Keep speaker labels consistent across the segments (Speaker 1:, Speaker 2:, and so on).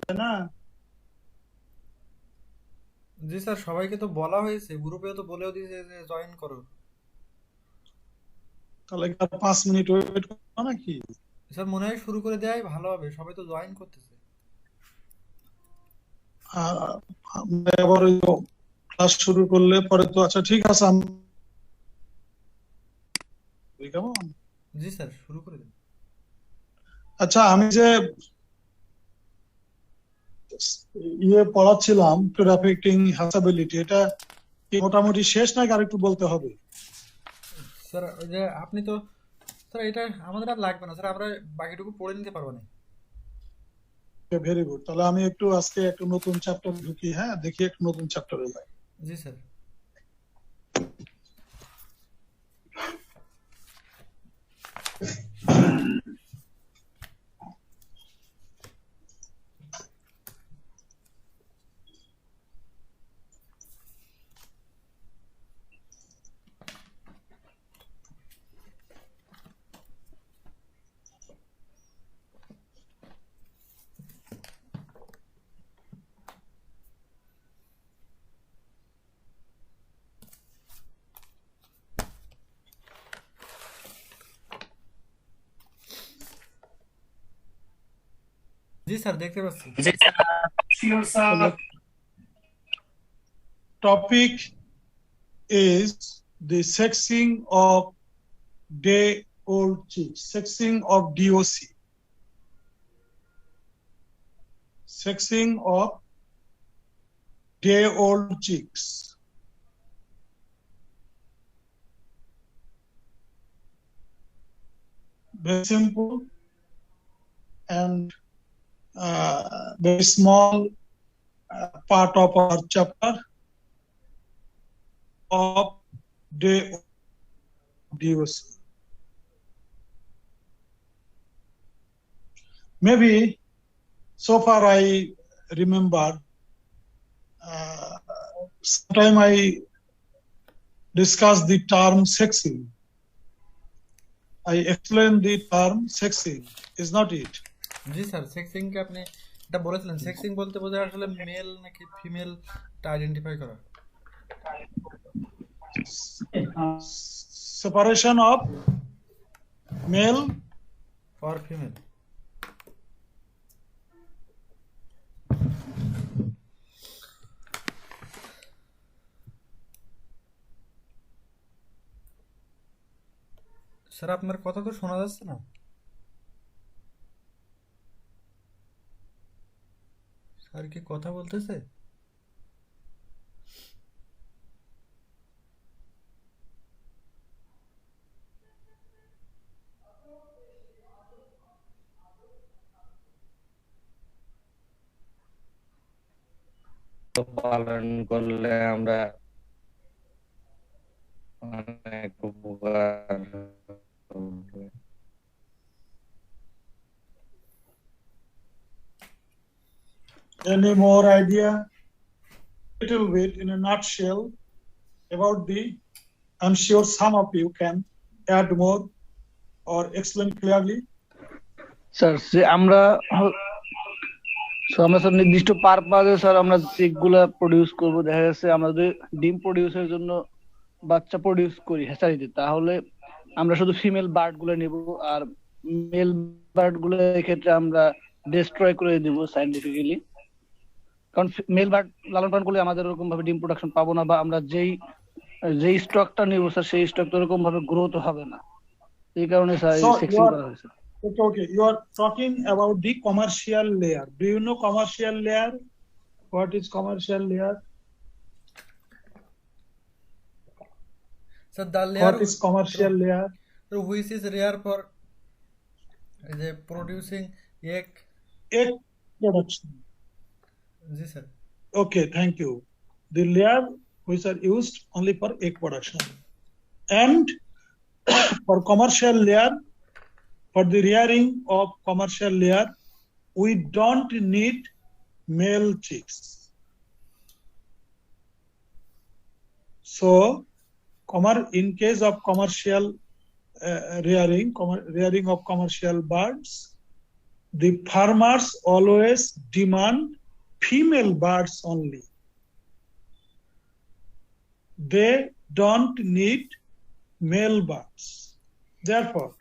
Speaker 1: তাই না?
Speaker 2: জি স্যার, সবাইকে তো বলা হয়েছে, গ্রুপে তো বলেও দিয়েছে যে জয়েন করো।
Speaker 1: তাহলে কি আর 5 মিনিট ওয়েট করবো নাকি?
Speaker 2: স্যার মনে হয় শুরু করে দেওয়াই ভালো হবে, সবাই তো জয়েন করতেছে।
Speaker 1: আর আমরা আবার ওই ক্লাস শুরু করলে পরে তো আচ্ছা ঠিক আছে কেমন?
Speaker 2: জি স্যার, শুরু করে দিন।
Speaker 1: আচ্ছা আমি যে পড়াচ্ছিলাম ট্রেড অ্যাফেক্টিং হ্যাসাবিলিটি, এটা কি মোটামুটি শেষ নাকি আর একটু বলতে হবে?
Speaker 2: স্যার ওই যে আপনি তো, স্যার এটা আমাদের আর লাগবে না স্যার, আমরা বাকিটুকু পড়ে নিতে পারবো না।
Speaker 1: ভেরি গুড, তাহলে আমি একটু আজকে একটু নতুন চ্যাপ্টার ঢুকি, হ্যাঁ দেখি একটু নতুন চ্যাপ্টারে যাই।
Speaker 2: জি স্যার। জি স্যার, দেখতে পাচ্ছি।
Speaker 1: Topic is the sexing of day old chicks, sexing of DOC, sexing of day old chicks. Very simple and very small part of our chapter of day old DOC. Maybe so far I remember sometime I discussed the term sexing. I explained the term sexing, is not it?
Speaker 2: জি sir, sexing কে আপনি এটা বলেছিলেন, sexing বলতে বোঝায় আসলে mail নাকি female টা আইডেন্টিফাই করা।
Speaker 1: Separation of male
Speaker 2: or female. Sir আপনার কথা তো শোনা যাচ্ছে না। স্যার কি কথা বলতেছে?
Speaker 3: পালন করলে আমরা অনেক উপকার হবে।
Speaker 1: Any more idea? Little bit in a nutshell about the, I'm sure some of you can add more or explain clearly.
Speaker 4: Sir আমরা স্যার নির্দিষ্ট পারপাজে স্যার আমরা চিকগুলা প্রডিউস করব। দেখা যাচ্ছে আমরা যদি ডিম প্রডিউসের জন্য বাচ্চা প্রডিউস করি হ্যাচারিতে, তাহলে আমরা শুধু ফিমেল বার্ড গুলো নিব, আর মেল বার্ড গুলো এক্ষেত্রে আমরা ডিস্ট্রয় করে দিব সাইন্টিফিক্যালি। কারণ মেল বার্ড লালন পালন করলে আমাদের ওরকম ভাবে ডিম প্রোডাকশন পাবো না, বা আমরা যেই স্টকটা নিব স্যার সেই স্টকটা ওরকম ভাবে গ্রোথ হবে না। এই কারণে স্যার
Speaker 1: So
Speaker 4: সেক্সিং করা হয়েছে।
Speaker 1: okay, you are talking about the commercial layer. Do you know commercial layer? What is commercial layer?
Speaker 2: Sir the layer
Speaker 1: What is commercial layer?
Speaker 2: which is rare for the producing egg.
Speaker 1: Egg production.
Speaker 2: G sir.
Speaker 1: Okay, thank you. The layer which are used only for egg production. And for commercial layer, for the rearing of commercial layer, we don't need male chicks. So, in case of commercial rearing of commercial birds, the farmers always demand female birds only. They don't need male birds. Therefore,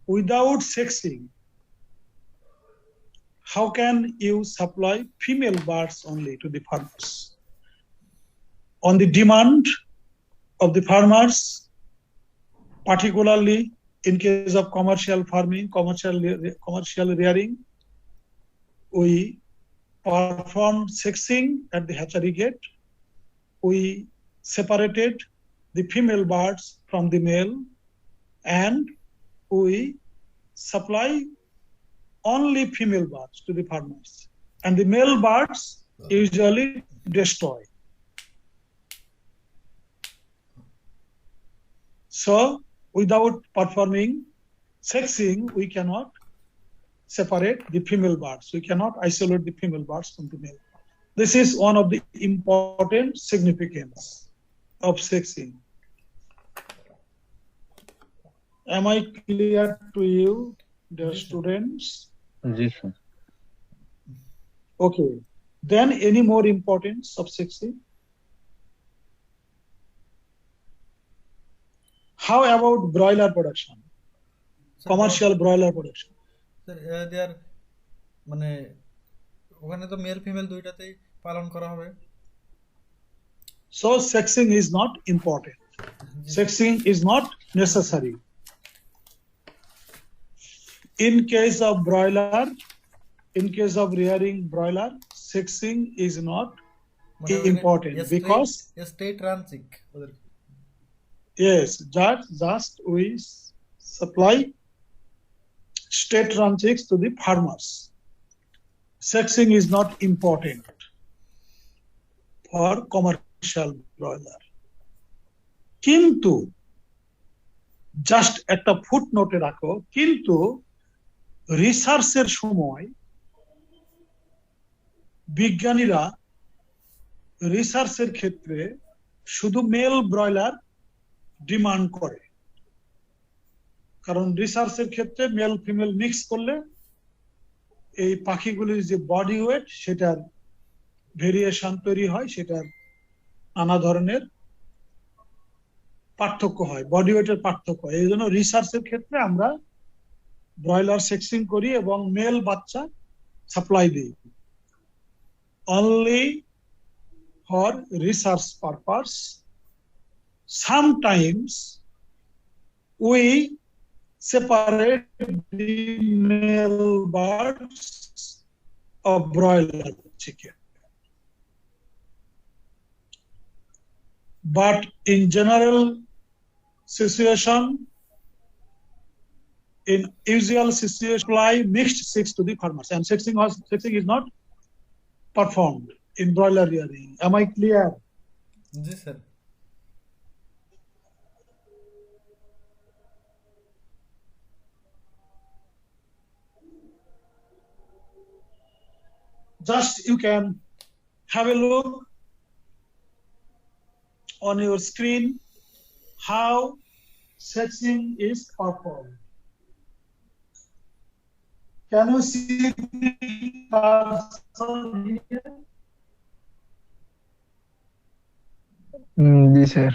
Speaker 1: without sexing, how can you supply female birds only to the farmers? On the demand of the farmers, particularly in case of commercial farming, commercial rearing, we performed sexing at the hatchery gate. We separated the female birds from the male, and we supply only female birds to the farmers. And the male birds usually destroy. So, without performing sexing, we cannot separate the female birds. We cannot isolate the female birds from the male. This is one of the important significance of sexing. Am I clear to you, dear students?
Speaker 3: Yes, sir.
Speaker 1: Okay. Then any more importance of sexing? How about broiler production? Commercial broiler production.
Speaker 2: Sir, they are মানে ওখানে তো male female দুইটাতেই পালন করা হবে।
Speaker 1: So sexing is not important. Sexing is not necessary. In case of broiler, in case of rearing broiler, sexing is not important because
Speaker 2: state run chick ওদের
Speaker 1: yes, just we supply state run chicks to the farmers. Sexing is not important for commercial broiler. কিন্তু just একটা ফুটনোটে রাখো, কিন্তু রিসার্চের সময় বিজ্ঞানীরা রিসার্চের ক্ষেত্রে শুধু মেল ব্রয়লার ডিমান্ড করে, কারণ রিসার্চের ক্ষেত্রে মেল ফিমেল মিক্স করলে এই পাখিগুলির যে বডি ওয়েট সেটার ভেরিয়েশন তৈরি হয়, সেটার নানা ধরনের পার্থক্য হয়, বডি ওয়েটের পার্থক্য হয়। এই জন্য রিসার্চের ক্ষেত্রে আমরা ব্রয়লার সেক্সিং করি এবং মেল বাচ্চা সাপ্লাই দিই। Only for research purpose, sometimes we separate the male birds of broiler chicken. But in general situation, in usual situation, supply mixed chicks to the farmers, and sexing is not performed in broiler rearing. Am I clear?
Speaker 2: Yes, sir.
Speaker 1: Just you can have a look on your screen how sexing is performed. Can you see the cursor here?
Speaker 5: Yes, sir.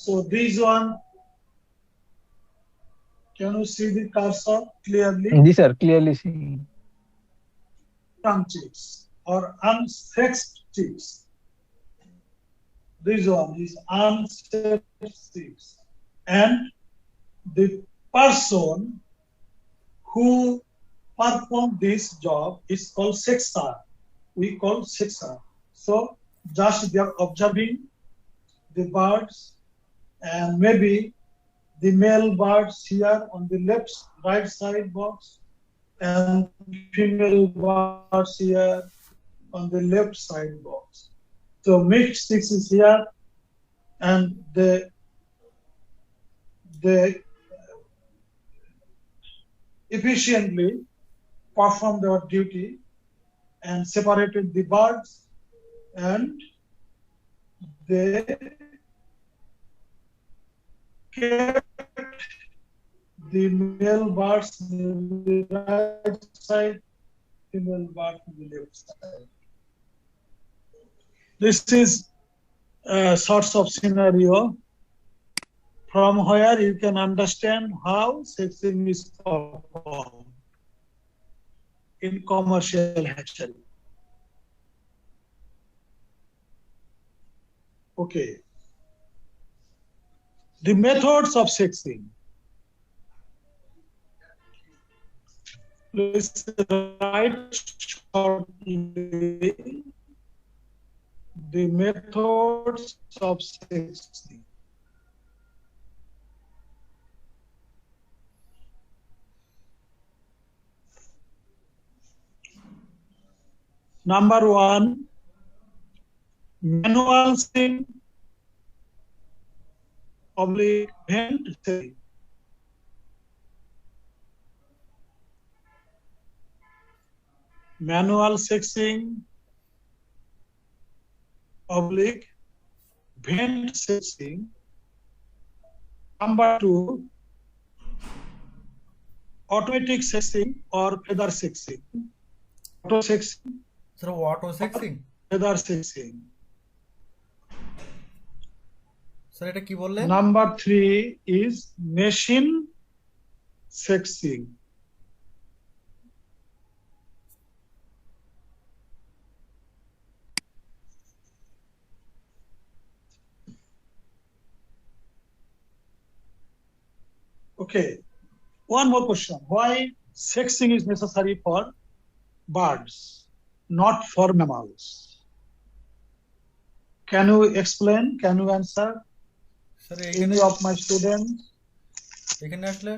Speaker 1: So this one, can you see the cursor clearly?
Speaker 5: Yes, sir. Clearly seen.
Speaker 1: Young chicks or unsexed chicks. This one is unsexed chicks, and the person who performed this job is called sexer. We call sexer. So just they are observing the birds, and maybe the male birds here on the right side box, and female birds here on the left side box. So mixed chicks is here, and they efficiently performed their duty and separated the birds, and they kept the male birds will be right side, female bird will be left side. This is a sorts of scenario from where you can understand how sexing is performed in commercial hatchery. Okay. The methods of sexing. Please write shortly the methods of sexing. Number 1, manual sexing, vent sexing. Manual sexing, vent sexing. Number 2, automatic sexing or feather sexing. Auto sexing.
Speaker 2: Sir, auto sexing?
Speaker 1: Feather sexing.
Speaker 2: Sir, এটা কি বললেন?
Speaker 1: Number 3 is machine sexing. Okay, one more question. Why sexing is necessary for birds, not for mammals? Can you explain? Can you answer?
Speaker 2: Sir,
Speaker 1: Any of my students?
Speaker 2: এখানে আসলে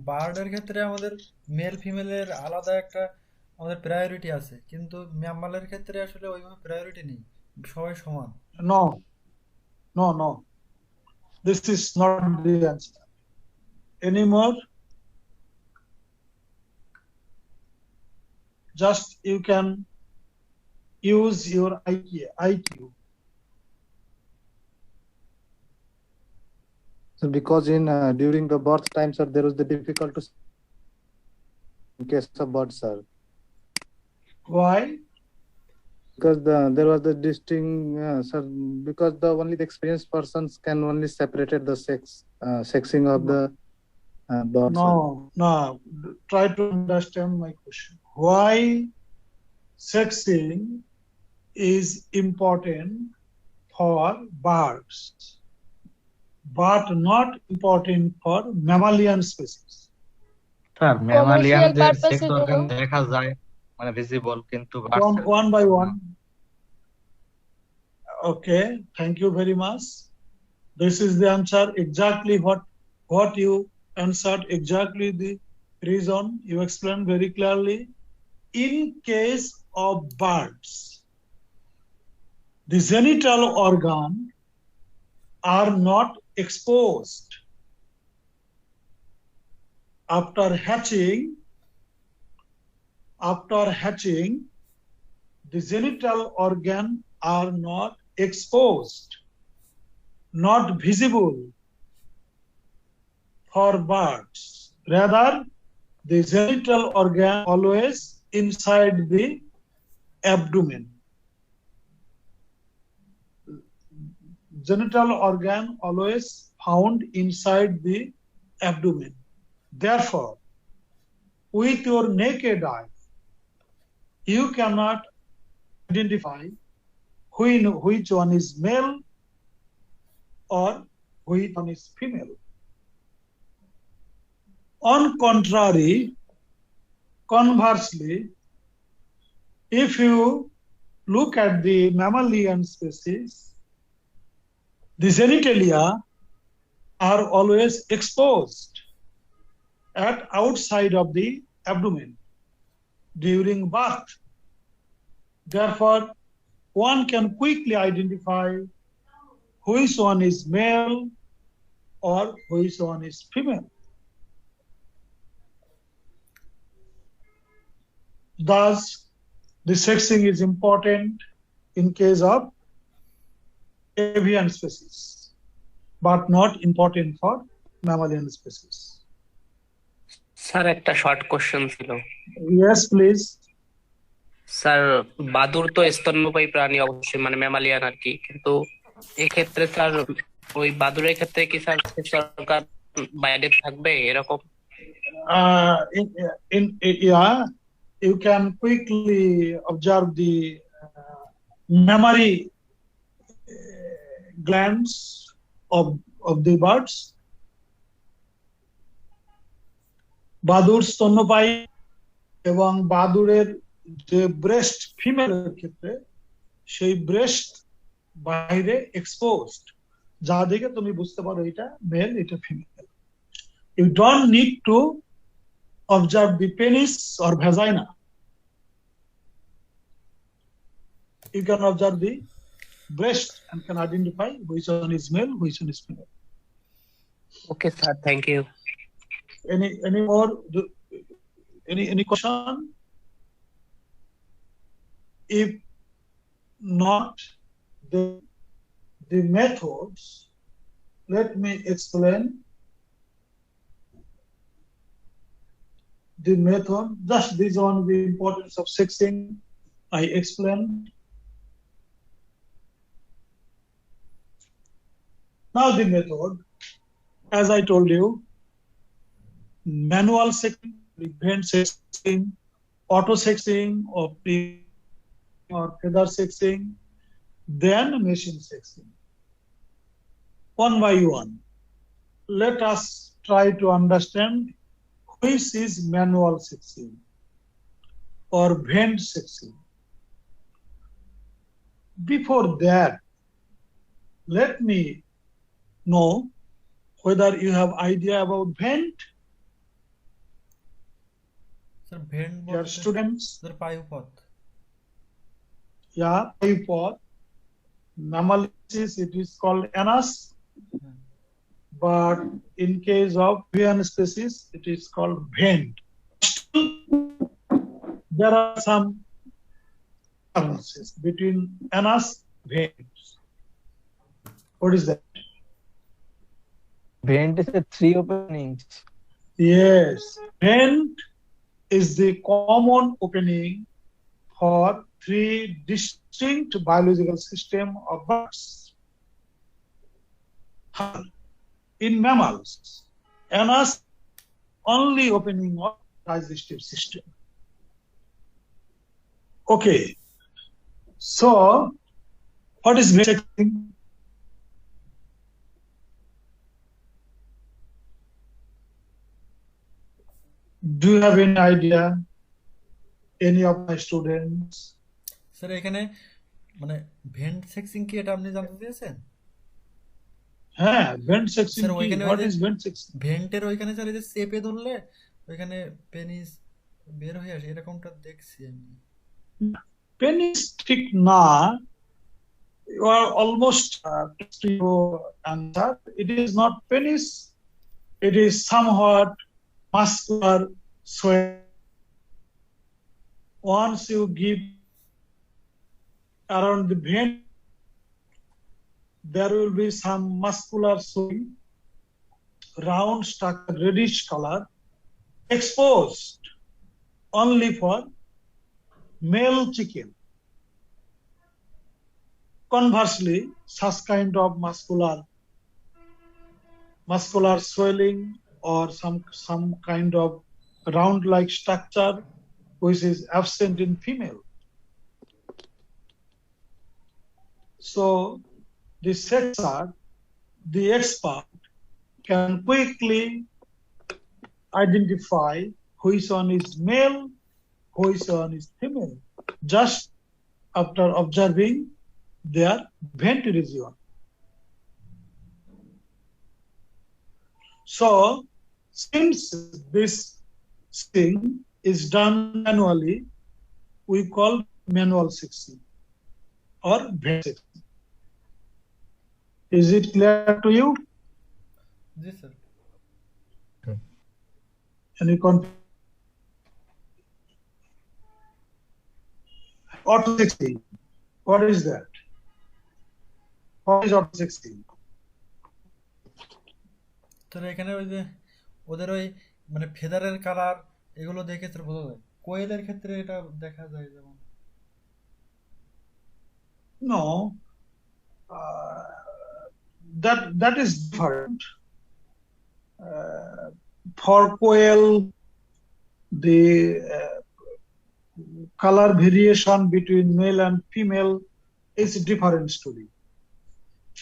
Speaker 2: বার্ডের ক্ষেত্রে আমাদের mail ফিমেলের আলাদা একটা আমাদের প্রায়োরিটি আছে, কিন্তু ম্যামালের ক্ষেত্রে আসলে ওইভাবে প্রায়োরিটি নেই, সবাই সমান।
Speaker 1: No. This is not the answer. Anymore? Just you can use your IQ.
Speaker 5: So because during the birth time, sir, there was the difficulty in case of birds, sir.
Speaker 1: Why?
Speaker 5: Because there was the distinct, sir, because only the experienced persons can only separate the sexing of the birds.
Speaker 1: No. Try to understand my question. Why sexing is important for birds, but not important for mammalian species?
Speaker 3: Sir ম্যামালিয়ানদের
Speaker 6: purpose
Speaker 3: sex
Speaker 6: এর
Speaker 3: organ
Speaker 6: জন্য।
Speaker 3: দেখা যায়, মানে visible, কিন্তু
Speaker 1: One by one. Okay, thank you very much. This is the answer. Exactly what you answered. Exactly the reason you explained very clearly. In case of birds, the genital organ are not exposed. After hatching, the genital organ are not exposed, not visible for birds. Rather, the genital organ always inside the abdomen. Genital organ always found inside the abdomen. Therefore, with your naked eye, you cannot identify which one is male or which one is female. On contrary, conversely, if you look at the mammalian species, the genitalia are always exposed at outside of the abdomen during birth. Therefore, one can quickly identify which one is male or which one is female. Thus, the sexing is important in case of avian species, but not important for mammalian species.
Speaker 6: Sir একটা short question ছিল।
Speaker 1: Yes, please.
Speaker 6: Sir বাদুড় তো স্তন্যপায়ী প্রাণী অবশ্যই, মানে mammalian আর কি, কিন্তু এক্ষেত্রে স্যার ওই বাদুড়ের ক্ষেত্রে কি স্যার সরকার বাইরে থাকবে এরকম?
Speaker 1: Yeah, you can quickly observe the mammary glands of the birds. বাদুড় স্তন্যপায়ী এবং বাদুড়ের যে ব্রেস্ট ফিমেলের ক্ষেত্রে সেই ব্রেস্ট বাইরে এক্সপোজড, যা দেখে তুমি বুঝতে পারো এটা মেল এটা female. You don't need to observe the penis or vagina. You can observe the breast and can identify which one is male, which one is female.
Speaker 6: Okay, sir. Thank you.
Speaker 1: Any more? Any question? If not, the methods. Let me explain. The method, just this one, the importance of sexing, I explained. Now the method, as I told you, manual sexing, vent sexing, auto sexing, or feather sexing, then machine sexing. One by one, let us try to understand which is manual sexing or vent sexing. Before that, let me know whether you have idea about vent.
Speaker 2: Sir vent
Speaker 1: Your
Speaker 2: বলতে
Speaker 1: students,
Speaker 2: sir পায়ুপথ।
Speaker 1: yeah, for mammalians it is called anus, but in case of avian species it is called vent. There are some differences between anus and vent. What is that?
Speaker 7: Vent is the 3 openings.
Speaker 1: Yes, vent is the common opening for 3 distinct biological systems of birds. In mammals, anus only opening of digestive system. Okay, so what is vent sexing? Do you have any idea? Any of my students?
Speaker 2: Sir এখানে মানে vent sexing কি এটা আপনি জানতে চেয়েছেন?
Speaker 1: হ্যাঁ, vent sexing
Speaker 2: sir
Speaker 1: কি?
Speaker 2: ওইখানে
Speaker 1: What is vent sexing?
Speaker 2: ভেন্টের ওইখানে স্যার এই যে চেপে ধরলে ওইখানে পেনিস বের হয়ে আসে এরকমটা দেখছি আমি।
Speaker 1: Penis ঠিক না, you are almost to your answer. It is not penis. It is somewhat muscular swell. Once you give around the vein, there will be some muscular swelling, round structure, reddish color, exposed only for male chicken. Conversely, such kind of muscular swelling or some kind of round-like structure which is absent in female. So the sexer, the expert, can quickly identify which one is male, which one is female, just after observing their vent region. So, since this thing is done manually, we call manual sexing or vent sexing. Is it clear to you?
Speaker 2: G sir.
Speaker 1: Any auto sexing? What is that? What is auto sexing?
Speaker 2: Sir এখানে ওই যে ওদের ওই মানে ফেদারের colour এগুলো দেখে ক্ষেত্রে বোঝা যায়। কোয়েলের ক্ষেত্রে এটা দেখা যায় যেমন
Speaker 1: No, uh, that is different. For quail, the color variation between male and female is a different story.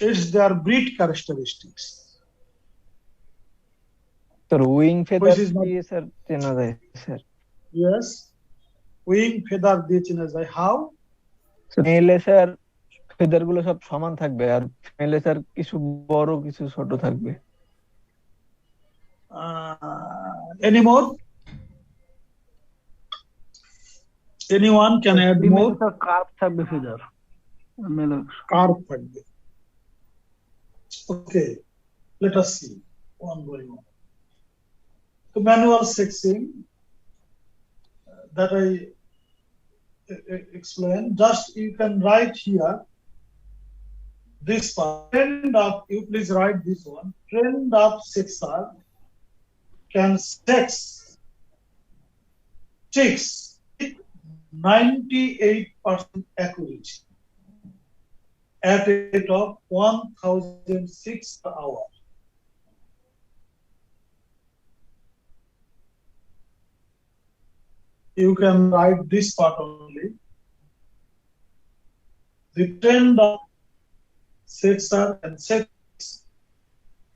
Speaker 1: It's their breed characteristics,
Speaker 7: sir wing
Speaker 1: which
Speaker 7: feather
Speaker 1: is not.
Speaker 7: দিয়ে স্যার চেনা যায় স্যার।
Speaker 1: Yes, wing feather দিয়ে চেনা যায়. How?
Speaker 7: মেলে sir feather গুলো সব সমান থাকবে, আর ফিমেলে স্যার কিছু বড় কিছু ছোট থাকবে।
Speaker 1: Any more? Anyone can add
Speaker 4: female
Speaker 1: more?
Speaker 4: Curve থাকবে ফিদার, মেল
Speaker 1: Carp থাকবে. Okay, let us see one going on. The manual sexing that I explained, just you can write here this part. Trend of, you please write this one. Trend of sexer can sex chicks with 98% accuracy at a rate of 1006 per hour. You can write this part only. The trend of sexer and sex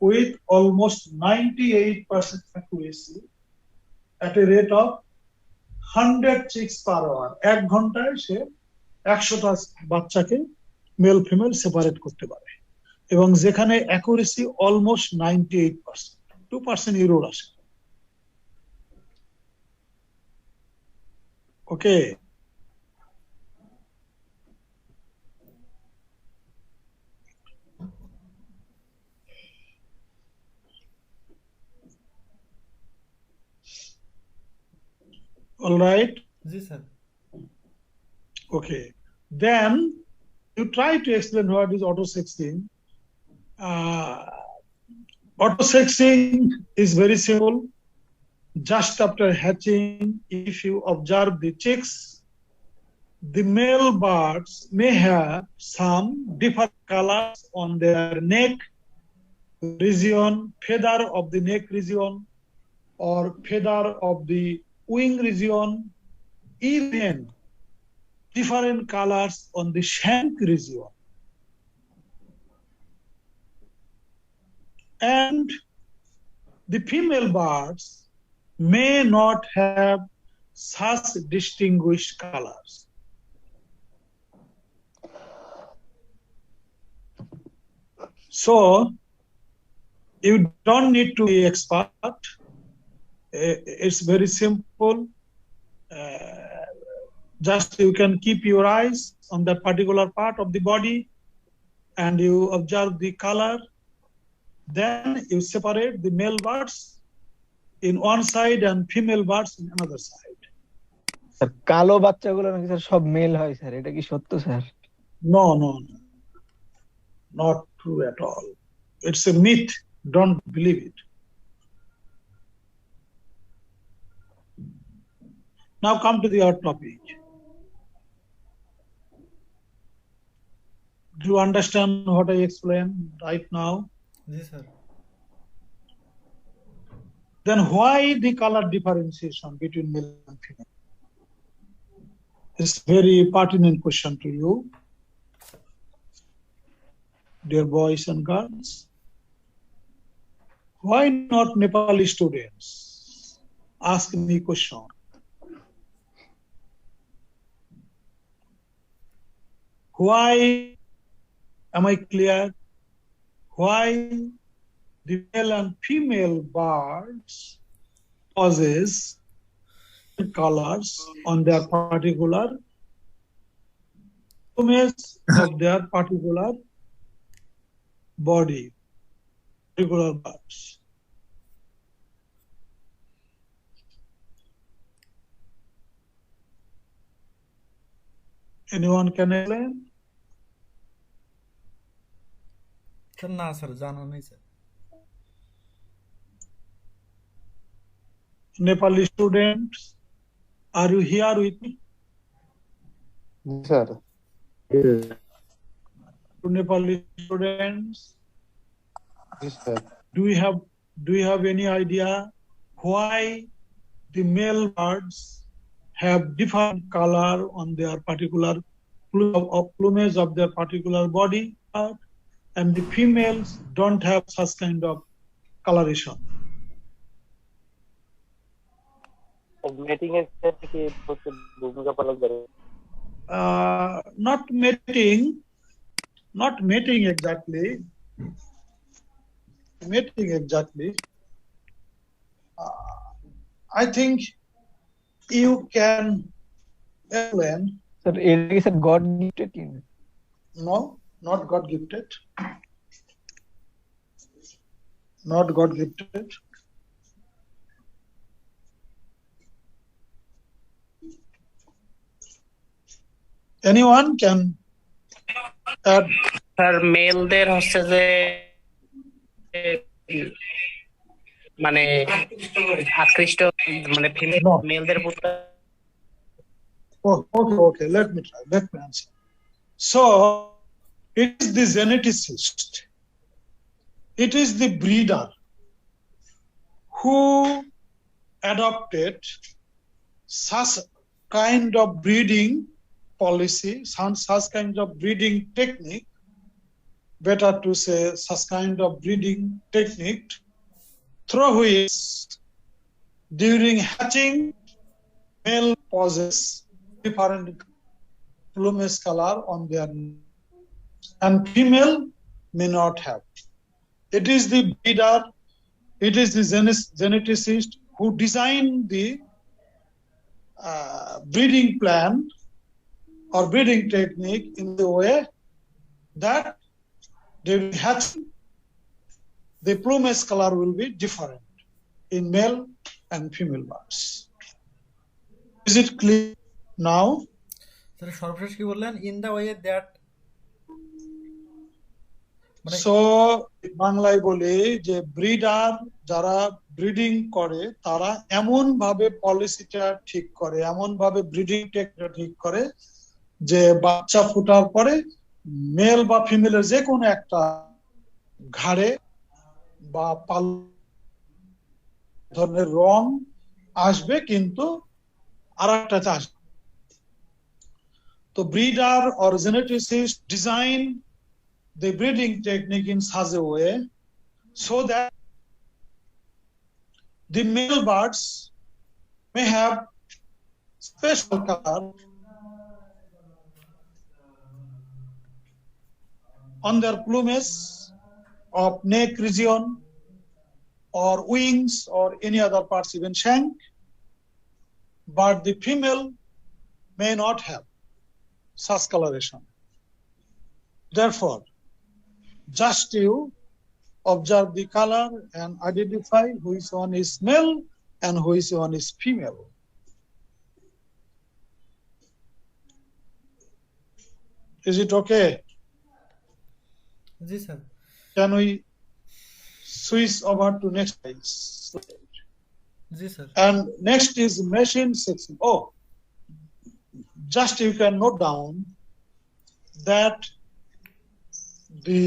Speaker 1: with almost 98% accuracy at a rate of 100 chicks per hour. 1 ঘন্টায় সে 100টা বাচ্চাকে male female separate করতে পারে, এবং যেখানে accuracy almost 98%, 2% error আসে। ওকে, all right.
Speaker 2: G sir.
Speaker 1: Okay, then you try to explain what is auto-sexing. Auto-sexing is very simple. Just after hatching, if you observe the chicks, the male birds may have some different colors on their neck region, feather of the neck region, or feather of the wing region, even different colors on the shank region. And the female birds may not have such distinguished colors. So you don't need to be expert. It's very simple. Just you can keep your eyes on that particular part of the body and you observe the color. Then you separate the male birds in one side and female birds in another side.
Speaker 7: Sir কালো বাচ্চাগুলো নাকি sir সব mail হয় sir, এটা কি সত্য sir?
Speaker 1: No, no, no, not true at all. It's a myth. Don't believe it. Now come to the other topic. Do you understand what I explained right now?
Speaker 2: G sir.
Speaker 1: Then why the color differentiation between male and female? It's a very pertinent question to you, dear boys and girls. Why not Nepali students ask me question? Why, am I clear? Why the male and female birds possess colors on their particular plumage of their particular body, particular birds? Anyone can explain?
Speaker 2: Sir না sir, জানা নেই sir.
Speaker 1: Nepali students, are you here with me?
Speaker 5: Yes, sir. Yes,
Speaker 1: To Nepali students,
Speaker 5: yes, sir.
Speaker 1: do you have any idea why the male birds have different color on their particular plumage of their particular body part, and the females don't have such kind of coloration?
Speaker 6: মেটিং এর ক্ষেত্রে কি হচ্ছে ভূমিকা পালন করে?
Speaker 1: Not mating exactly. I think you can explain.
Speaker 7: Sir এটা কি sir god gifted কি?
Speaker 1: No, not God gifted. Not God gifted. Anyone can add?
Speaker 6: Sir মেলদের হচ্ছে যে মানে আকৃষ্ট মানে ফিমেল
Speaker 1: No.
Speaker 6: মেলদের প্রতি
Speaker 1: Oh, okay. Let me try. Let me answer. So, it is the geneticist. It is the breeder who adopted such kind of breeding policy, such kind of breeding technique, better to say such kind of breeding technique, through which during hatching, male possess different plumage color on their and female may not have. It is the breeder, it is the geneticist who designed the breeding plan or breeding technique in the way that during hatching, the plumage color will be different in male and female birds. Is it clear now?
Speaker 2: তাহলে সর্বশেষ কি বললেন? In the way that
Speaker 1: so বাংলায় বলে যে breeder যারা breeding করে তারা এমন ভাবে পলিসিটা ঠিক করে, এমন ভাবে ব্রিডিং টেকনিকটা ঠিক করে যে বাচ্চা ফোটার পরে মেল বা ফিমেলের যে কোনো একটা ঘাড়ে বা পাল ধরনের রং আসবে, কিন্তু আরেকটাতে আসবে। তো breeder or geneticist design the breeding technique in such a way so that the male birds may have special color on their plumage of neck region or wings or any other parts, even shank, but the female may not have such coloration. Therefore, just you observe the color and identify which one is male and which one is female. Is it okay?
Speaker 2: G sir.
Speaker 1: Can we switch over to next page?
Speaker 2: G sir.
Speaker 1: And next is machine sexing. Oh, just you can note down that the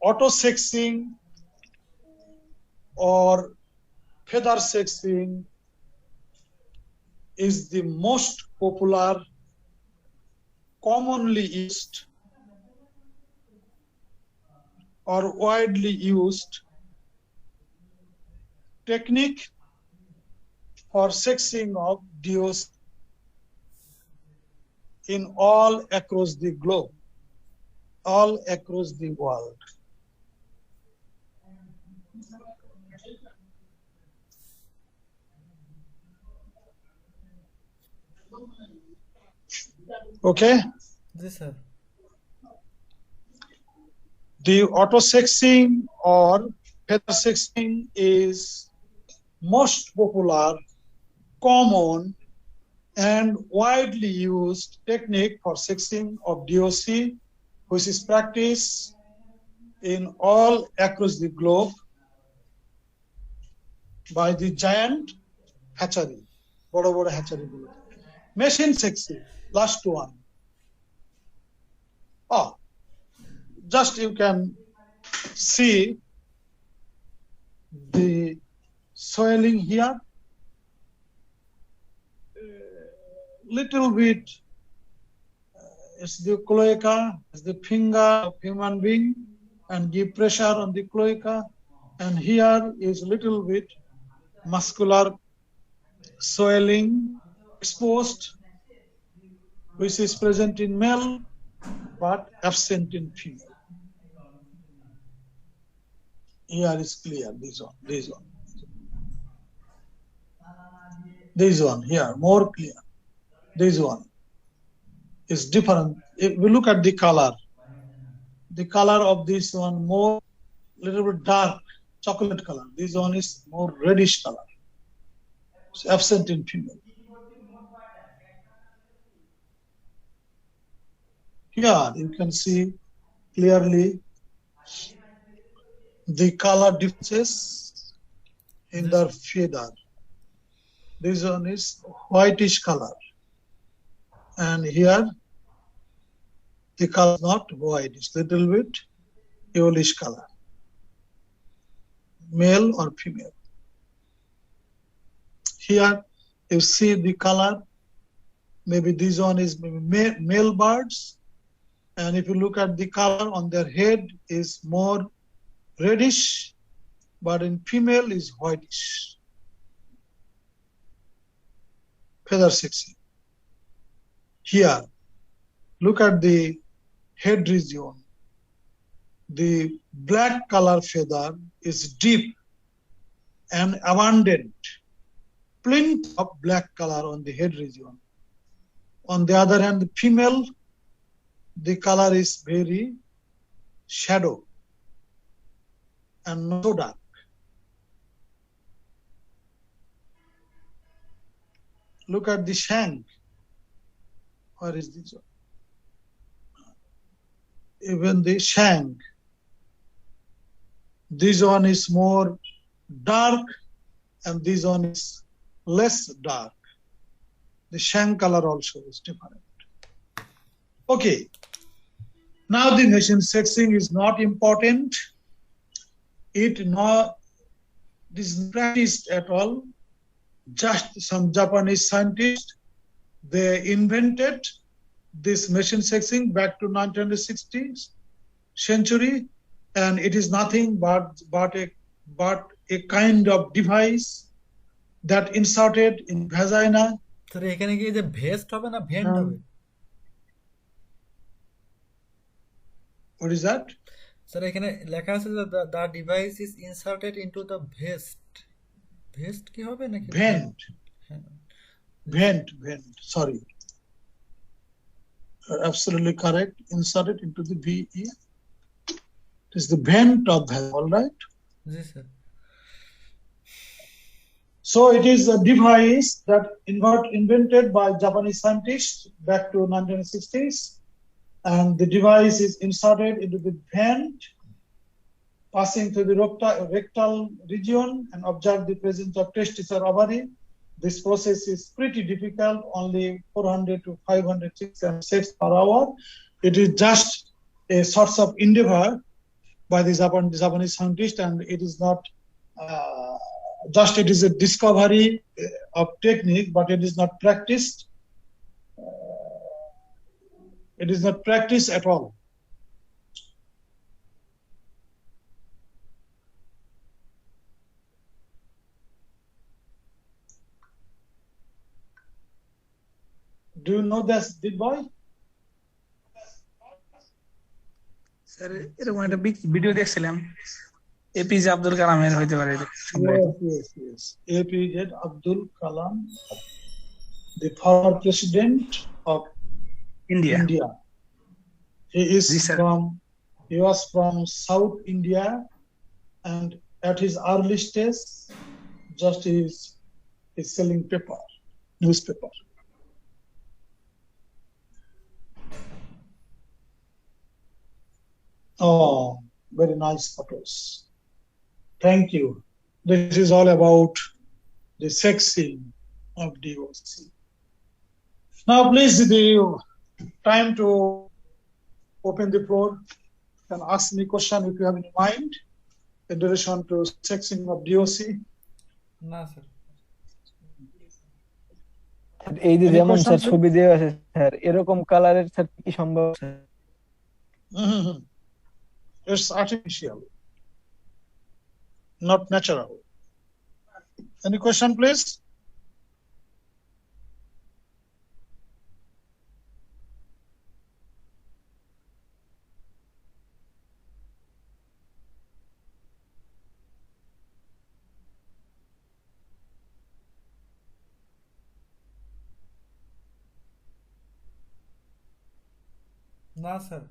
Speaker 1: auto sexing or feather sexing is the most popular, commonly used or widely used technique for sexing of deers in all across the globe, all across the world. Okay?
Speaker 2: G sir.
Speaker 1: The auto sexing or feather sexing is most popular, common, and widely used technique for sexing of DOC, which is practiced in all across the globe. by the giant hatchery. বড় বড় hatchery গুলো। Machine sexing, last one. Oh, just you can see the swelling here, little bit. It's the cloaca, it's the finger of human being, and give pressure on the cloaca. And here is little bit muscular swelling exposed, which is present in male but absent in female. Here is clear, this one here, more clear. This one is different. If we look at the color of this one more, little bit dark, chocolate color. This one is more reddish color. It's absent in female. Here you can see clearly the color differences in the feather. This one is whitish color, and here the color is not white, it's little bit yellowish color. Male or female. Here you see the color, maybe this one is maybe male birds, and if you look at the color on their head is more reddish, but in female is whitish. Feather sexing. Here, look at the head region. The black color feather is deep and abundant, plenty of black color on the head region. On the other hand, the female, the color is very shadow and not so dark. Look at the shank. Where is this one? Even the shank. This one is more dark and this one is less dark. The shank color also is different. Okay. Now the machine sexing is not important. It is practiced at all. Just some Japanese scientists, they invented this machine sexing back to 1960s century, and it is nothing but a kind of device that inserted in vagina.
Speaker 2: Sir এখানে কি যে vest হবে না vent হবে?
Speaker 1: What is that?
Speaker 2: Sir এখানে লেখা আছে যে the device is inserted into the vest. Vest কি হবে নাকি
Speaker 1: vent? Sorry, you're absolutely correct. Inserted into the VE. It is the vent of vagina, all right?
Speaker 2: G sir.
Speaker 1: So it is a device that invented by Japanese scientists back to 1960s, and the device is inserted into the vent, passing through the rectal region and observe the presence of testis or ovary. This process is pretty difficult, only 400 to 500 sex per hour. It is just a source of endeavor by the Japanese scientist, and it is not it is a discovery of technique, but it is not practiced. It is not practiced at all. Do you know this, did boy?
Speaker 8: Sir এরকম একটা video দেখছিলাম APJ Abdul কালামের হইতে পারে
Speaker 1: Yes. APJ Abdul Kalam, the former president of
Speaker 8: India.
Speaker 1: He was from South India, and at his early stage, just he is selling newspaper. Oh, very nice photos. Thank you. This is all about the sexing of DOC. Now, please, the time to open the floor and ask me question if you have in mind in relation to sexing of DOC.
Speaker 2: না sir
Speaker 7: এই যে
Speaker 1: Any
Speaker 7: যেমন
Speaker 1: question,
Speaker 7: sir
Speaker 1: please?
Speaker 7: ছবি দেওয়া আছে sir এরকম কালারের sir কি সম্ভব sir?
Speaker 1: Mhm. It's artificial, not natural. Any question, please?
Speaker 2: না sir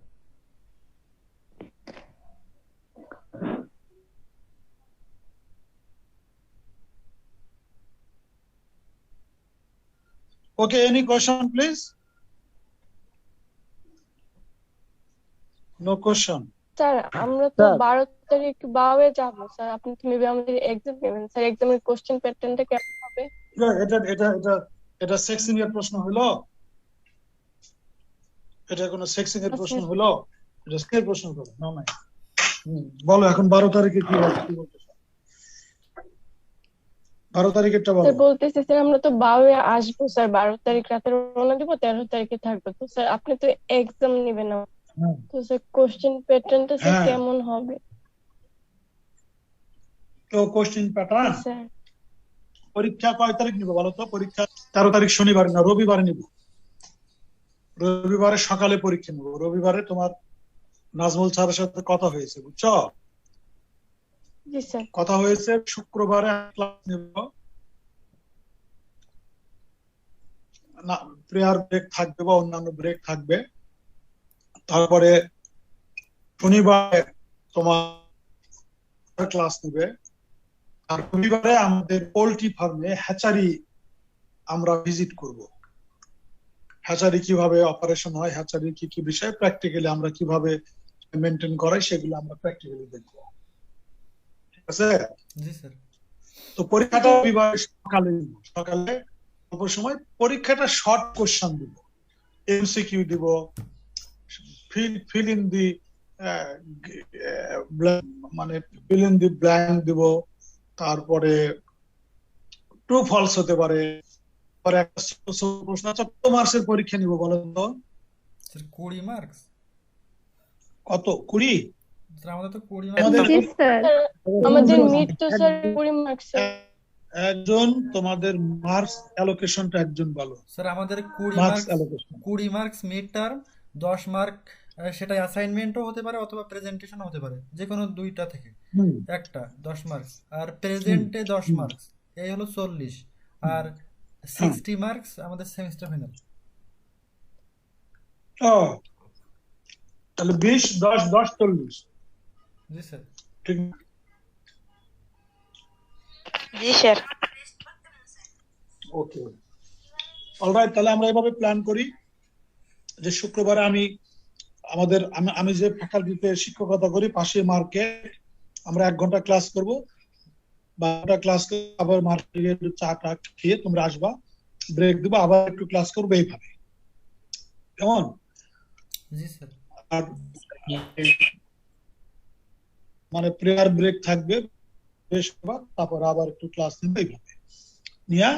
Speaker 1: Okay, any question, please? No question.
Speaker 9: Sir আমরা তো 12 তারিখ বাওয়ে যাব স্যার, আপনি তো মেবি আমাদের এক্সাম নেবেন স্যার, এক্সামের কোশ্চেন প্যাটার্নটা কেমন হবে?
Speaker 1: এটা সেক্সিং এর প্রশ্ন হলো? এটা কোনো সেক্সিং এর প্রশ্ন হলো? এটা সেক্সিং এর প্রশ্ন হলো না? না। বলো এখন 12 তারিখে কি হবে, কি বলতে চাও? 12 তারিখেরটা বলো।
Speaker 9: স্যার বলতেছি স্যার আমরা তো বাওয়ে আসবো স্যার, 12 তারিখ রাতে রওনা দিব, 13 তারিখে থাকবো। তো স্যার আপনি তো এক্সাম নেবেন না, তো স্যার কোশ্চেন প্যাটার্নটা স্যার কেমন হবে?
Speaker 1: তো কোশ্চেন প্যাটার্ন
Speaker 9: স্যার
Speaker 1: পরীক্ষা কয় তারিখ নিব বলো তো? পরীক্ষা 13 তারিখ শনিবার না রবিবারে নিব? রবিবারে সকালে পরীক্ষা নিব। রবিবারে তোমার নাজমুল স্যারের সাথে কথা হয়েছে, বুঝছো?
Speaker 9: জি স্যার।
Speaker 1: কথা হয়েছে শুক্রবারে ক্লাস নিব না, প্রেয়ার ব্রেক থাকবে বা অন্যান্য ব্রেক থাকবে। তারপরে শনিবারে তোমার ক্লাস নিবে। আর রবিবারে আমাদের পোল্ট্রি ফার্মে হ্যাচারি আমরা ভিজিট করব। হ্যাচারি কিভাবে অপারেশন হয়, হ্যাচারি কি কি বিষয় প্র্যাকটিক্যালি আমরা কিভাবে মেনটেন করাই সেগুলো আমরা প্র্যাকটিক্যালি দেখব। ঠিক আছে?
Speaker 2: জি স্যার।
Speaker 1: তো পরীক্ষাটা রবিবার সকালে অল্প সময় পরীক্ষাটা শর্ট কোশ্চেন দিব, এমসিকিউ দিব, ফিল ইন দি মানে ফিল ইন দি ব্ল্যাঙ্ক দিব, তারপরে ট্রু ফলস হতে পারে। পরে একটা প্রশ্ন আছে, কত মার্কসের পরীক্ষা নিব বলো তো?
Speaker 2: Sir 20 marks.
Speaker 1: কত? 20?
Speaker 2: স্যার আমাদের তো 20
Speaker 9: জি স্যার, আমাদের মিড তো স্যার 20 মার্কসের।
Speaker 1: একজন তোমাদের মার্কস অ্যালোকেশনটা একজন বলো।
Speaker 2: স্যার আমাদের 20 মার্কস মিড টার্ম, 10 মার্ক সেটা অ্যাসাইনমেন্টও হতে পারে অথবা প্রেজেন্টেশনও হতে পারে, যে কোনো দুইটা থেকে একটা 10 মার্কস। আর প্রেজেন্টে 10 মার্কস, এই হলো 40। আর 60 মার্কস আমাদের সেমিস্টার ফাইনাল।
Speaker 1: ও তাহলে 20 10 10 40।
Speaker 2: জি স্যার।
Speaker 1: ঠিক।
Speaker 9: জি স্যার।
Speaker 1: ওকে, অলরাইট। তাহলে আমরা এভাবে প্ল্যান করি যে শুক্রবারে আমি যে ফ্যাকাল্টিতে শিক্ষকতা করি পাশে মার্কে আমরা 1 ঘন্টা ক্লাস করব। 12টা ক্লাস আবার মার্কেটে চা টা খেয়ে তোমরা আসবা, ব্রেক দিব, আবার একটু ক্লাস করবো, এইভাবে। কেমন?
Speaker 2: জি স্যার।
Speaker 1: আর মানে প্রেয়ার ব্রেক থাকবে, তারপর আবার একটু ক্লাস নিবে, এইভাবে নিয়ে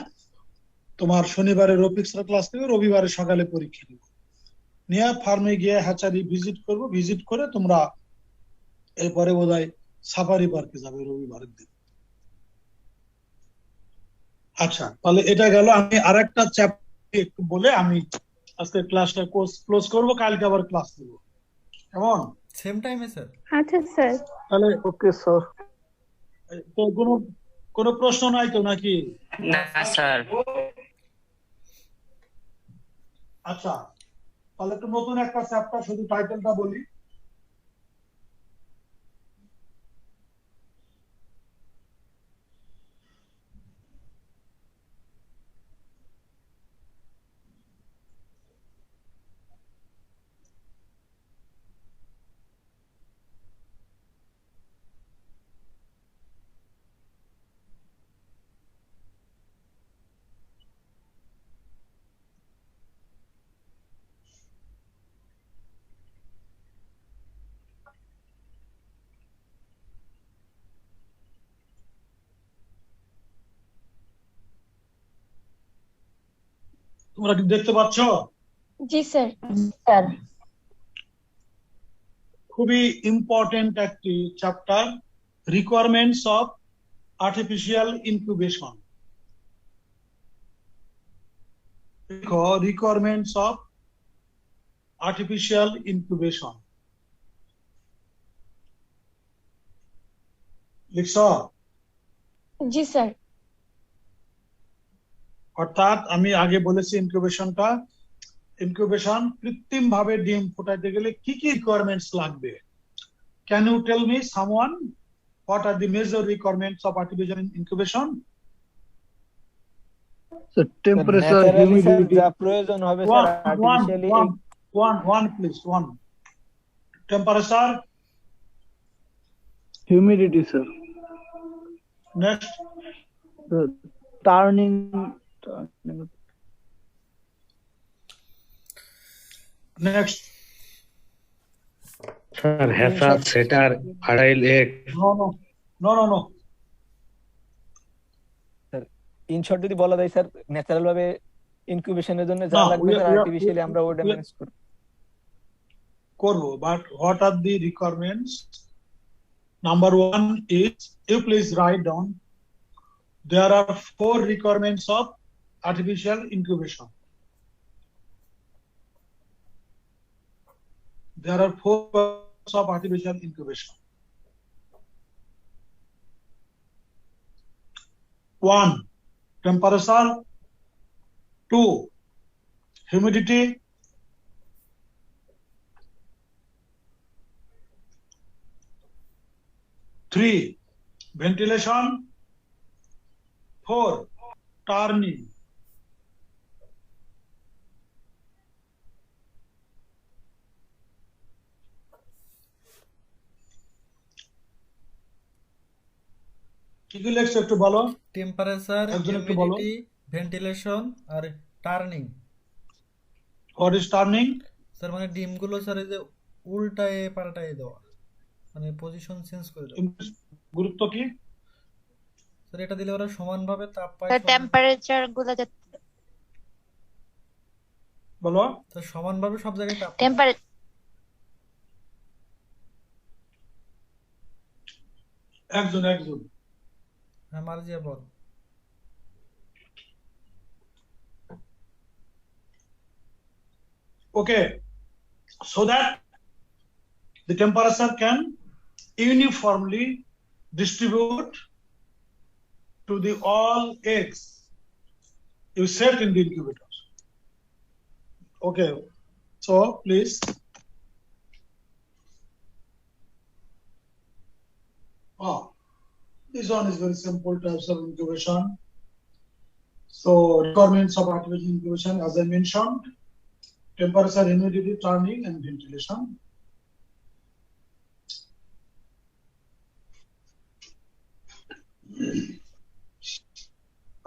Speaker 1: তোমার শনিবারে রফিক্সরা ক্লাস নেবে, রবিবারে সকালে পরীক্ষা নিব, নিয়ে ফার্মে গিয়ে হ্যাচারি ভিজিট করব। ভিজিট করে তোমরা এরপরে বোধহয় সাফারি পার্কে যাবে রবিবারের দিন। আচ্ছা, তাহলে এটা গেল। আমি আরেকটা চ্যাপ্টার একটু বলে আমি আজকে ক্লাসটা ক্লোজ করব, কালকে আবার ক্লাস নেব। কেমন?
Speaker 2: সেম টাইমে স্যার?
Speaker 9: আচ্ছা স্যার।
Speaker 1: তাহলে
Speaker 5: ওকে স্যার।
Speaker 1: তো কোনো প্রশ্ন নাই তো নাকি?
Speaker 6: না স্যার।
Speaker 1: আচ্ছা, তাহলে একটু নতুন একটা চ্যাপ্টার, শুধু টাইটেলটা বলি। তোমরা কি দেখতে পাচ্ছ?
Speaker 9: জি স্যার।
Speaker 10: স্যার
Speaker 1: খুবই ইম্পর্টেন্ট একটি chapter, requirements of artificial incubation. Requirements of artificial incubation লিখছ?
Speaker 9: জি স্যার।
Speaker 1: অর্থাৎ আমি আগে বলেছি ইনকিউবেশন কৃত্রিম ভাবে ডিম ফোটাইতে গেলে কি কি রিকোয়ারমেন্টস লাগবে? Can you tell me someone what are the major requirements of artificial incubation?
Speaker 4: So temperature,
Speaker 7: naturally sir
Speaker 4: humidity.
Speaker 7: যা প্রয়োজন হবে sir artificially
Speaker 1: one please, one. Temperature.
Speaker 4: Humidity, sir.
Speaker 1: Next.
Speaker 4: Turning.
Speaker 1: Next.
Speaker 3: Sir hatcher, setter, fertile egg.
Speaker 1: No.
Speaker 7: Sir in short যদি বলা যায় sir, natural ভাবে ইনকিউবেশনের জন্য যা লাগবে স্যার আর্টিফিশিয়ালি আমরা ওটা ম্যানেজ
Speaker 1: করব, but what are the requirements? Number one is, you please write down, there are 4 requirements of artificial incubation. There are 4 requirements of artificial incubation. 1, temperature. 2, humidity. 3, ventilation. 4, turning. কি কি লেখছো একটু বলো?
Speaker 2: Temperature, humidity, ventilation আর turning.
Speaker 1: What is turning?
Speaker 2: Sir মানে ডিমগুলো sir এই যে উল্টায়ে পাল্টায়ে দেওয়া, মানে পজিশন চেঞ্জ করে দেওয়া।
Speaker 1: গুরুত্ব কি
Speaker 2: স্যার? এটা দিলে ওরা সমানভাবে তাপ পায়।
Speaker 10: স্যার টেম্পারেচার গুলো
Speaker 1: বলো।
Speaker 2: স্যার সমানভাবে সব জায়গায় তাপ।
Speaker 10: টেম্পারেচার।
Speaker 1: একজন
Speaker 2: হ্যাঁ মার্জিয়া বল।
Speaker 1: Okay, so that the temperature can uniformly distribute to the all eggs you set in the incubator. Okay, so please. This one is very simple types of incubation. So requirements of artificial incubation, as I mentioned, temperature, humidity, turning, and ventilation.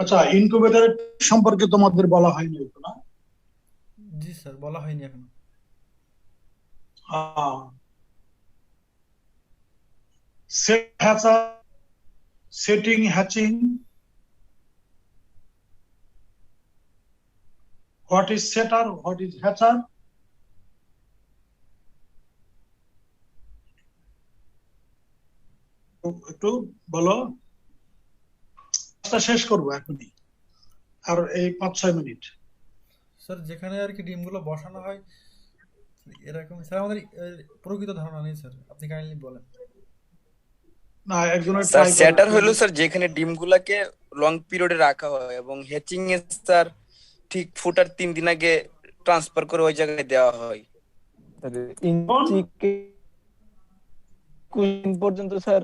Speaker 1: আচ্ছা, ইনকিউবেটরের সম্পর্কে তোমাদের বলা হয়নি না?
Speaker 2: জি sir, বলা হয়নি এখনো।
Speaker 1: Set hatcher, setting, hatching. What is setter? What is hatcher? একটু বলো। শেষ করবো এখনই, আর এই 5-6 মিনিট।
Speaker 2: স্যার যেখানে আর কি ডিমগুলো বসানো হয় এরকম, স্যার আমাদের প্রকৃত ধারণা নেই স্যার, আপনি কাইন্ডলি বলেন।
Speaker 1: না, একজনের
Speaker 11: স্যার সেটার হলো স্যার যেখানে ডিমগুলোকে লং পিরিয়ডে রাখা হয়, এবং হ্যাচিং এ স্যার ঠিক ফুটার 3 দিন আগে ট্রান্সফার করে ওই জায়গায় দেওয়া হয়।
Speaker 7: পর্যন্ত স্যার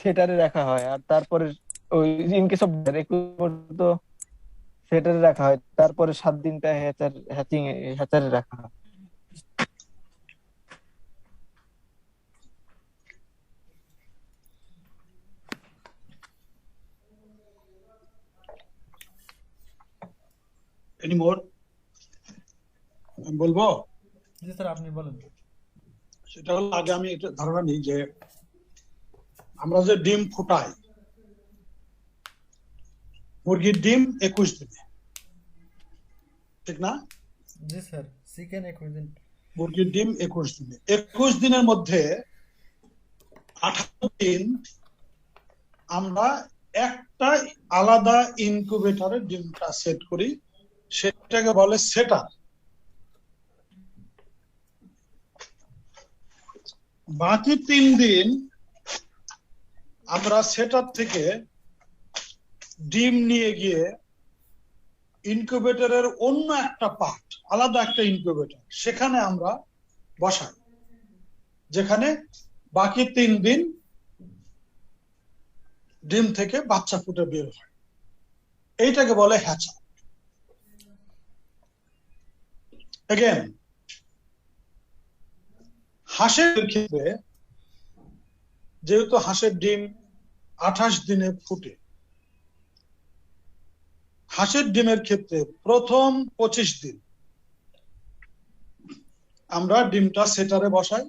Speaker 7: সেটারে রাখা হয়, আর তারপরে ওই ইনকেস অফ পর্যন্ত সেটারে রাখা হয়, তারপরে 7 দিনটা হ্যাচারে রাখা হয়।
Speaker 1: Any more? আমি বলবো?
Speaker 2: জি স্যার, আপনি বলেন।
Speaker 1: সেটা হলো, আগে আমি এটা ধারণা নিই যে আমরা যে ডিম ফুটাই, মুরগির ডিম 21 দিনে, ঠিক না?
Speaker 2: জি স্যার, চিকেন 21 দিন,
Speaker 1: মুরগির ডিম 21 দিনে। 21 দিনের মধ্যে 18 দিন আমরা একটা আলাদা ইনকিউবেটরে ডিমটা সেট করি, সেটাকে বলে সেটার। বাকি 3 দিন আমরা সেটার থেকে ডিম নিয়ে গিয়ে ইনকিউবেটরের অন্য একটা পার্ট, আলাদা একটা ইনকিউবেটর, সেখানে আমরা বসাই, যেখানে বাকি 3 দিন ডিম থেকে বাচ্চা ফুটে বের হয়। এইটাকে বলে হ্যাচার। এগেন, হাঁসের ক্ষেত্রে যেহেতু হাঁসের ডিম 28 দিনে ফুটে, হাঁসের ডিমের ক্ষেত্রে প্রথম 25 দিন আমরা ডিমটা সেটারে বসাই।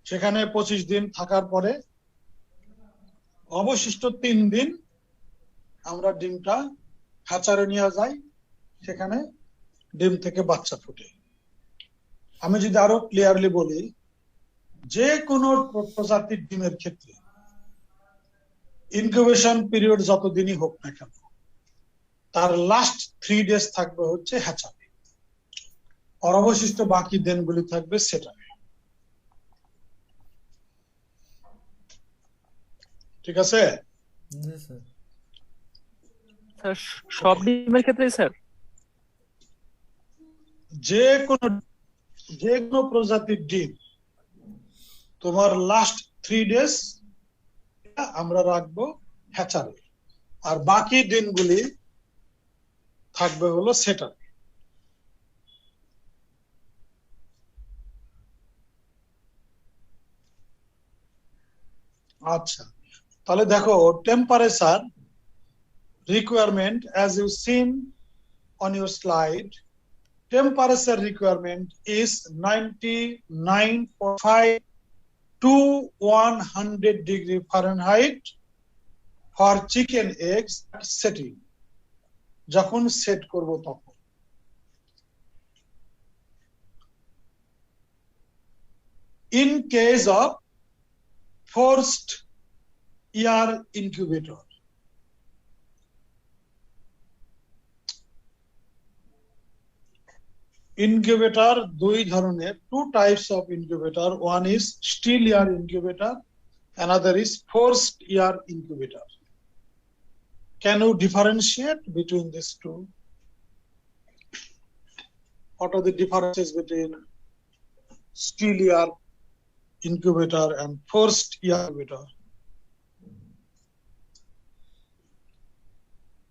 Speaker 1: সেখানে 25 দিন থাকার পরে অবশিষ্ট 3 দিন আমরা ডিমটা হ্যাচারে নিয়ে যাই, সেখানে ডিম থেকে বাচ্চা ফুটে। আমি যদি আরো ক্লিয়ারলি বলি, যে কোনো প্রজাতির ডিমের ক্ষেত্রে ইনকিউবেশন পিরিয়ড যতদিনই হোক না কেন, তার লাস্ট 3 ডেজ থাকবে হচ্ছে হ্যাচারে, আর অবশিষ্ট বাকি দিনগুলি থাকবে সেটারে। ঠিক আছে?
Speaker 2: জি স্যার।
Speaker 4: স্যার সব ডিমের ক্ষেত্রে স্যার
Speaker 1: যে কোনো প্রজাতির ডিম তোমার লাস্ট 3 ডেজ আমরা রাখবো হ্যাচারে, আর বাকি দিনগুলি থাকবে হলো সেটারে। আচ্ছা, তাহলে দেখো temperature requirement, as you seen on your slide, temperature requirement is 99.5 to 100 degree Fahrenheit for chicken eggs setting, যখন সেট করব তখন। In case of forced air incubator, incubator দুই ধরনের, 2 types of incubator. One is still air incubator, another is forced air incubator. Can you differentiate between these two? What are the differences between still air incubator and forced air incubator?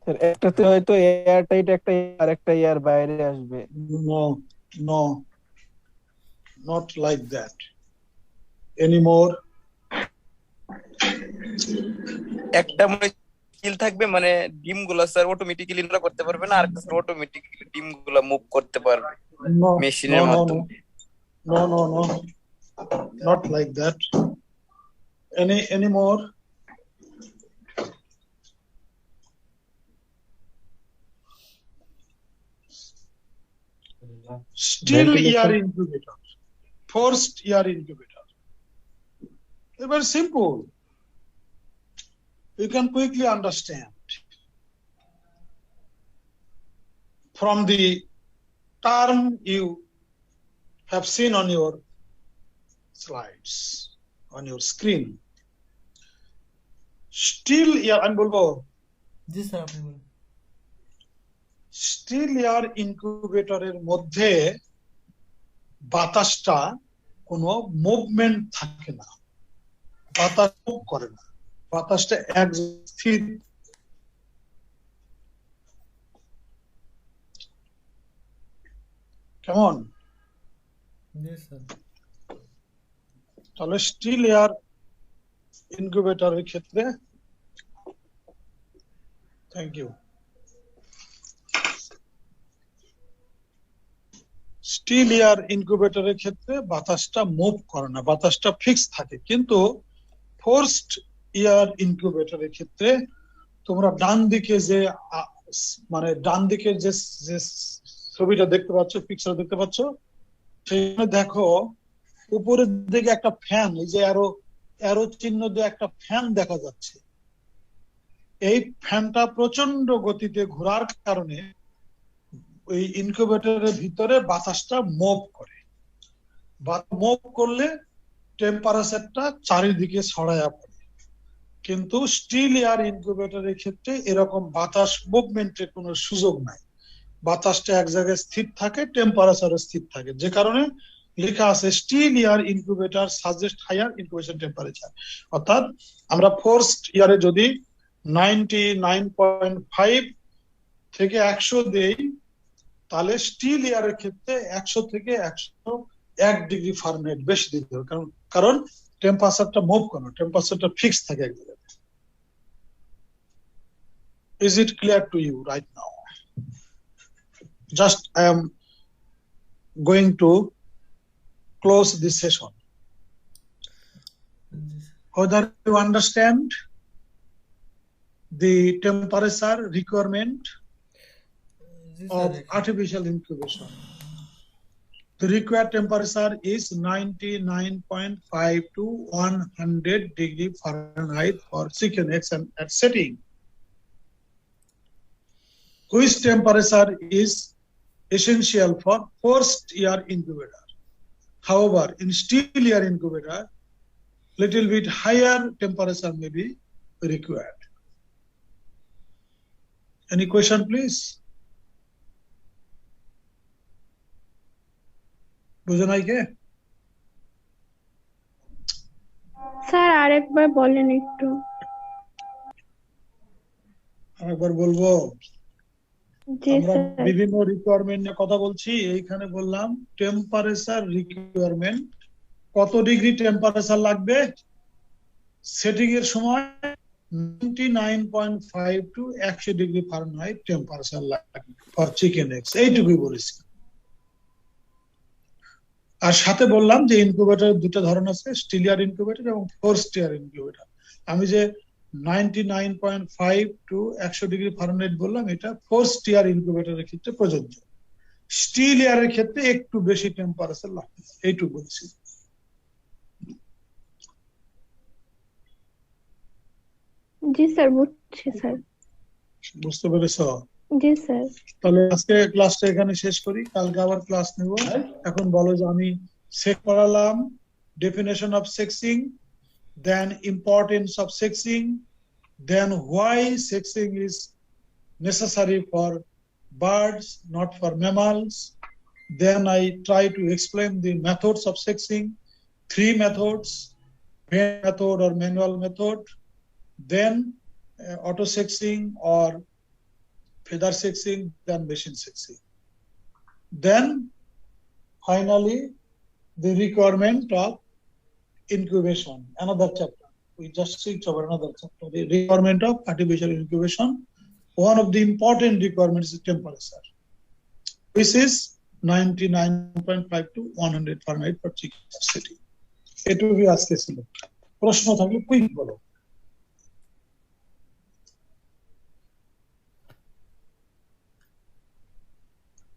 Speaker 7: Sir একটাতে হয়তো air tight একটা আর একটা air বাইরে আসবে।
Speaker 1: No, not like that anymore.
Speaker 11: একটা মানে skill থাকবে, মানে ডিম গুলা স্যার অটোমেটিক্যালি নড়া করতে পারবে না, আর একটা স্যার অটোমেটিক্যালি ডিম গুলা মুভ করতে পারবে মেশিনের মাধ্যমে।
Speaker 1: No, not like that anymore. Still air incubator, forced air incubator. It's very simple. You can quickly understand from the term you have seen on your slides, on your screen. Still air, আমি বলবো
Speaker 2: জি sir, আপনি বলুন।
Speaker 1: Still air ইনকিউবেটরের মধ্যে বাতাসটা কোনো movement থাকে না, বাতাস মুভ করে না, বাতাসটা এক স্থির। কেমন?
Speaker 2: জি স্যার।
Speaker 1: তাহলে স্টিল এয়ার ইনকিউবেটরের ক্ষেত্রে, থ্যাংক ইউ, স্টিল এয়ার ইনকিউবেটরের ক্ষেত্রে বাতাসটা মুভ করে না, বাতাসটা ফিক্স থাকে। কিন্তু ফোর্সড এয়ার ইনকিউবেটরের ক্ষেত্রে তোমরা ডান দিকে যে মানে ডান দিকের যে যে ছবিটা দেখতে পাচ্ছ, পিকচার দেখতে পাচ্ছ, সেখানে দেখো উপরের দিকে একটা ফ্যান, এই যে অ্যারো চিহ্ন দিয়ে একটা ফ্যান দেখা যাচ্ছে। এই ফ্যানটা প্রচন্ড গতিতে ঘোরার কারণে ওই ইনকিউবেটরের ভিতরে বাতাসটা মুভ করে। মুভ করলে টেম্পারেচারটা চারিদিকে ছড়ায়া পড়ে। কিন্তু স্টিল এয়ার ইনকিউবেটরের ক্ষেত্রে এরকম বাতাস মুভমেন্টের কোনো সুযোগ নাই। বাতাসটা এক জায়গায় স্থির থাকে, টেম্পারেচারও স্থির থাকে, যে কারণে লেখা আছে still air incubator suggest higher incubation temperature. অর্থাৎ আমরা ফোর্সড ইয়ারে যদি 99.5 থেকে 100 দেই, তাহলে স্টিল এয়ারের ক্ষেত্রে 100 থেকে 101 ডিগ্রি ফারেনহাইট বেশি দিতে হবে, কারণ টেম্পারেচারটা মুভ করে, টেম্পারেচারটা ফিক্স থাকে এক জায়গায়। Is it clear to you right now? Just I am going to close this session. Whether you understand the temperature requirement of artificial incubation. The required temperature is 99.5 to 100 degree Fahrenheit for chicken eggs and at setting. Which temperature is essential for forced air incubator. However, in still air incubator, little bit higher temperature may be required. Any question, please? বুঝে নাই কে?
Speaker 12: Sir আরেকবার বলেন একটু।
Speaker 1: আরেকবার বলবো। আমরা বিভিন্ন requirement নিয়ে কথা বলছি। এইখানে বললাম টেম্পারেচার রিকোয়ারমেন্ট, কত ডিগ্রি টেম্পারেচার লাগবে সেটিং এর সময় 99.5 টু 100 ডিগ্রি ফারেনহাইট টেম্পারেচার লাগবে ফর চিকেন এগস, এইটুকুই বলেছি। আর সাথে বললাম যে ইনকিউবেটর দুটো ধরন আছে, স্টিল এয়ার ইনকিউবেটর এবং ফোর্সড এয়ার ইনকিউবেটর। আমি যে 99.5 টু 100 ডিগ্রি ফারেনহাইট বললাম, এটা ফোর্সড এয়ার ইনকিউবেটরের ক্ষেত্রে প্রযোজ্য। স্টিল এয়ারের ক্ষেত্রে একটু বেশি টেম্পারেচার লাগবে, এইটুকু বলছি।
Speaker 12: জি স্যার, বুঝছি স্যার।
Speaker 1: বুঝতে পেরেছো?
Speaker 12: জি স্যার।
Speaker 1: তাহলে আজকে ক্লাসটা এখানে শেষ করি, কালকে আবার ক্লাস নেব। এখন বলো যে আমি সেক পড়ালাম, definition of sexing, then importance of sexing, then why sexing is necessary for birds, not for mammals. Then I try to explain the methods of sexing, 3 methods, hand method or manual method, then auto sexing or feather sexing, then machine sexing. Then finally the requirement of incubation, another chapter. We just switch over another chapter. The requirement of artificial incubation. One of the important requirements is temperature, which is 99.5 to 100 Fahrenheit per chicken city. এটুকুই আজকে ছিল। প্রশ্ন থাকলে quick বলো।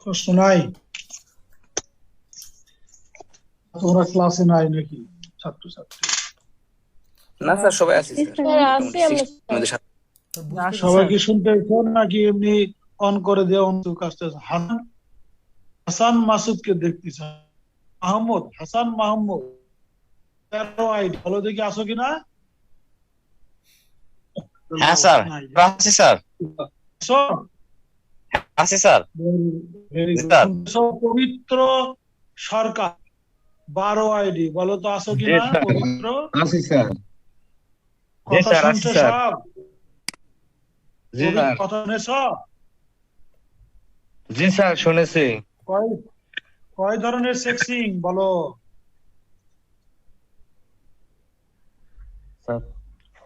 Speaker 1: প্রশ্ন নাই? তোমরা ক্লাসে নাই নাকি ছাত্রছাত্রী?
Speaker 11: না স্যার, সবাই আছি স্যার।
Speaker 1: সবাই কি শুনতে নাকি এমনি অন করে দেওয়া কাজটা? হাসান মাসুদকে দেখতেছি। মাহমুদ, হাসান মাহমুদ, ভালো দেখে আসো কিনা?
Speaker 13: হ্যাঁ স্যার, আছি স্যার। আছি স্যার।
Speaker 1: পবিত্র সরকার 12 আইডি, বলো তো আসো কিনা? পবিত্র
Speaker 3: আছি স্যার।
Speaker 1: কথা শুনছো সব? কথা শুনেছ?
Speaker 3: জি স্যার, শুনেছি।
Speaker 1: কয় ধরনের সেক্সিং বলো?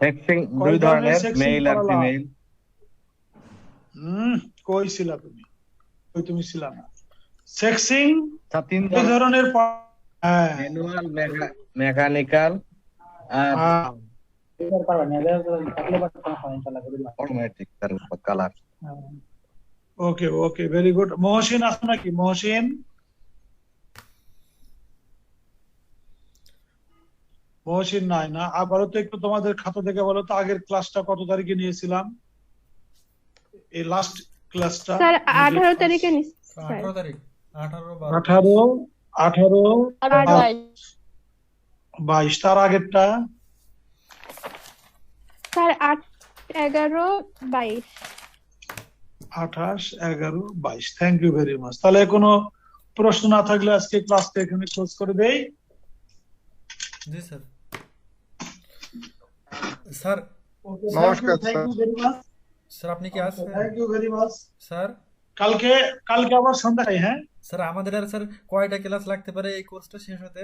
Speaker 3: সেক্সিং 2 ধরনের, মেল আর ফিমেল।
Speaker 1: কই ছিলা তুমি? কই তুমি ছিলা না? সেক্সিং
Speaker 3: 3
Speaker 1: ধরনের,
Speaker 3: ম্যানুয়াল, মেকানিক্যাল আর অটোমেটিক কালার।
Speaker 1: ওকে ওকে, ভেরি গুড। মহসিন আছে নাকি? মহসিন, মহসিন নাই না? আবারও তো একটু তোমাদের খাতা থেকে বলো তো আগের ক্লাসটা কত তারিখে নিয়েছিলাম, এই লাস্ট ক্লাসটা?
Speaker 12: স্যার 18 তারিখে নিচ্ছি স্যার।
Speaker 2: 18 তারিখ, 18
Speaker 1: 18
Speaker 9: আর
Speaker 1: 22। তার আগেরটা
Speaker 12: sir 8, 11, 22।
Speaker 1: 28, 11, 22। Thank you very much. তাহলে কোনো প্রশ্ন না থাকলে আজকে ক্লাসটা এখানে ক্লোজ করে দেই।
Speaker 2: জি স্যার। স্যার
Speaker 1: নমস্কার। Thank you very much
Speaker 2: sir, আপনি কি আছেন?
Speaker 1: Thank you very much
Speaker 2: sir.
Speaker 1: কালকে আবার সন্ধ্যায়। হ্যাঁ
Speaker 2: স্যার, আমাদের আর স্যার কয়টা ক্লাস লাগতে পারে এই কোর্সটা শেষ হতে?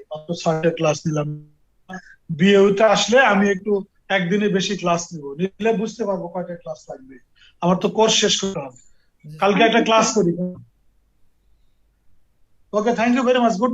Speaker 1: মাত্র 6টা ক্লাস নিলাম। বিএতে আসলে আমি একটু একদিনে বেশি ক্লাস নিলে বুঝতে পারবো কয়টা ক্লাস লাগবে। আমার তো কোর্স শেষ করতে হবে, কালকে একটা ক্লাস করি। Okay, thank you very much, good night.